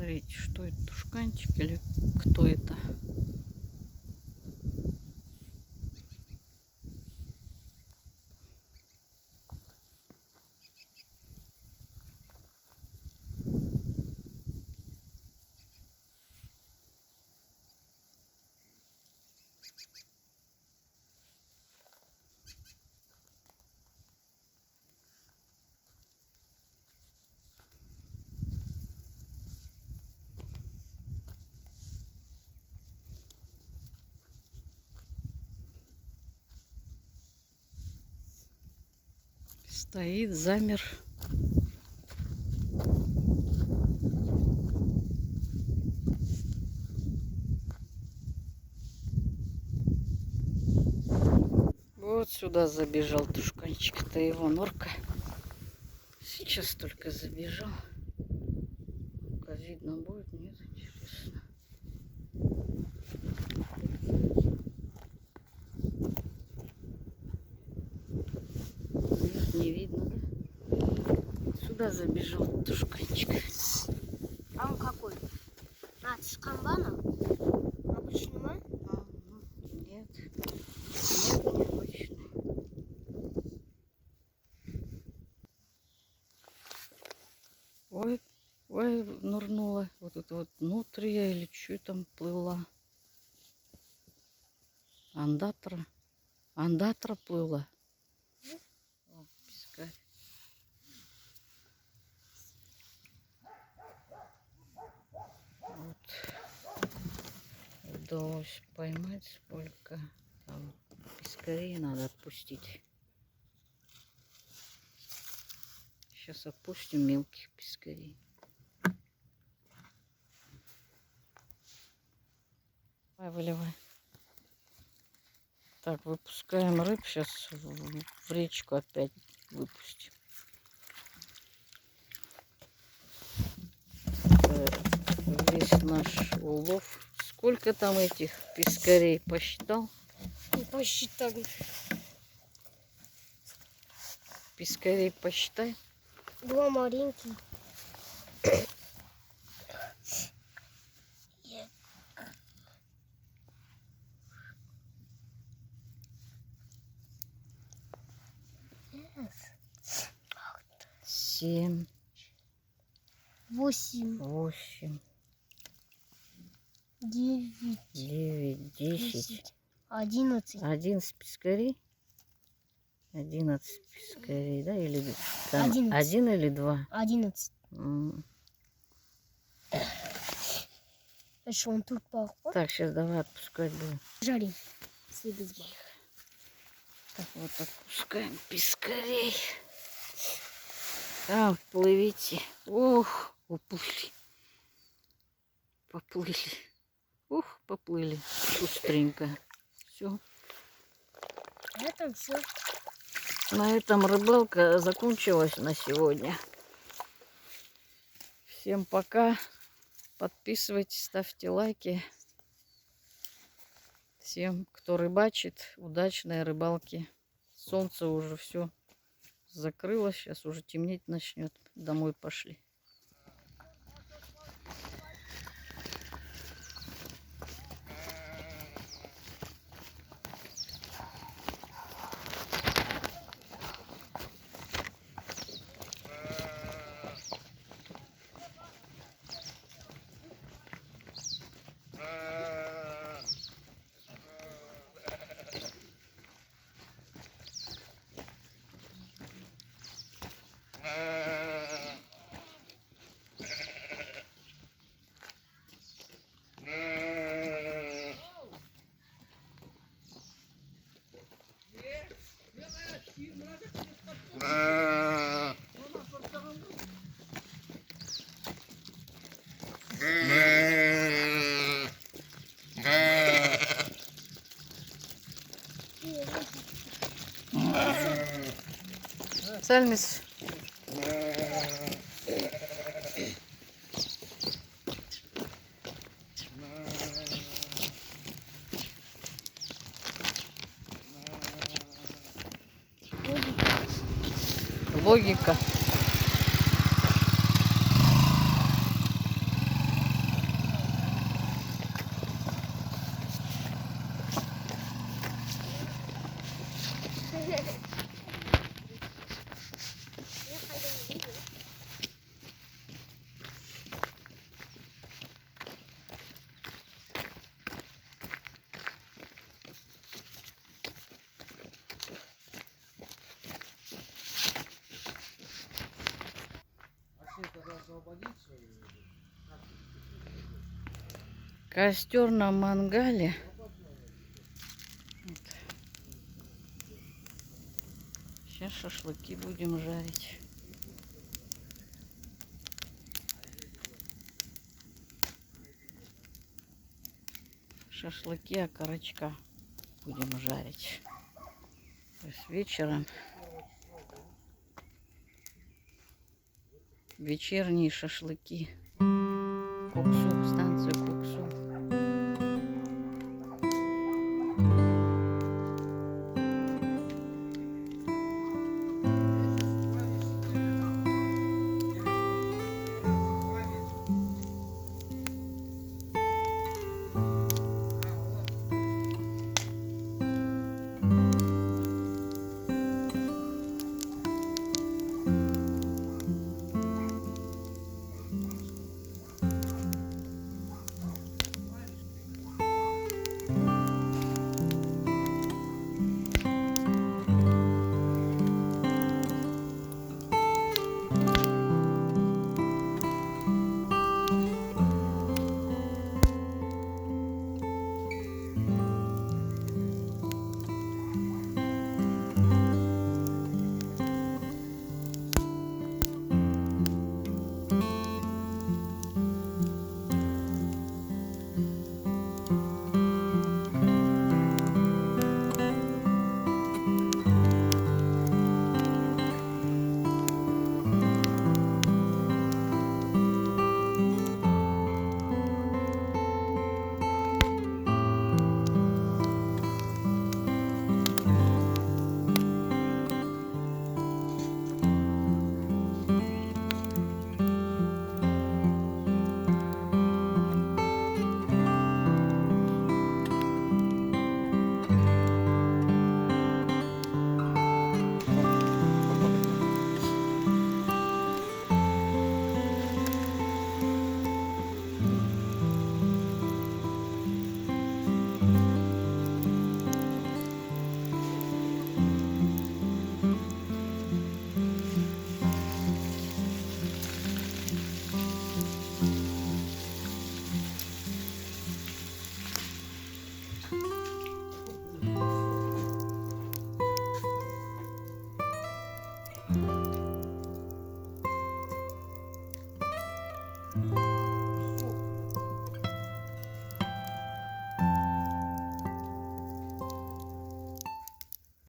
Смотрите, что это, тушканчик или кто это? Стоит, замер. Вот сюда забежал тушканчик. Это его норка. Сейчас только забежал. Видно будет? Нет, интересно. Нет, не видно, да? Сюда забежал тушканчик. А он какой? А, с камбаном? Обычный май? Нет. Нет, необычный. Ой, ой, нырнула. Вот это вот нутрия или что там плыла. Андатра. Андатра плыла. О, пескарь. Вот. Удалось поймать сколько. Там пескарей надо отпустить. Сейчас отпустим мелких пескарей. Давай, выливай. Так, выпускаем рыб. Сейчас в речку опять выпустим. Весь наш улов. Сколько там этих пескарей посчитал? Не посчитали. Пескарей посчитай. Два маленьких. Семь. 8. 8. 9. 9. 10. 11. 11 пескарей. 11 пескарей, да? Или там 11. 1 или 2? 11. А что, он тут похож? Так, сейчас давай отпускать будем. Жарим. Следует. Так, вот отпускаем пескарей. Там плывите. Ох, уплыли. Поплыли. Ух, поплыли. Шустренько. Все. Это все. На этом рыбалка закончилась на сегодня. Всем пока. Подписывайтесь, ставьте лайки. Всем, кто рыбачит, удачной рыбалки. Солнце уже все закрылось. Сейчас уже темнеть начнет. Домой пошли. Сальмис. Логика. Я пойду не видно. Костер на мангале. Вот. Сейчас шашлыки будем жарить. Шашлыки окорочка будем жарить. То есть вечером. Вечерние шашлыки. Куксу, станцию Куксу.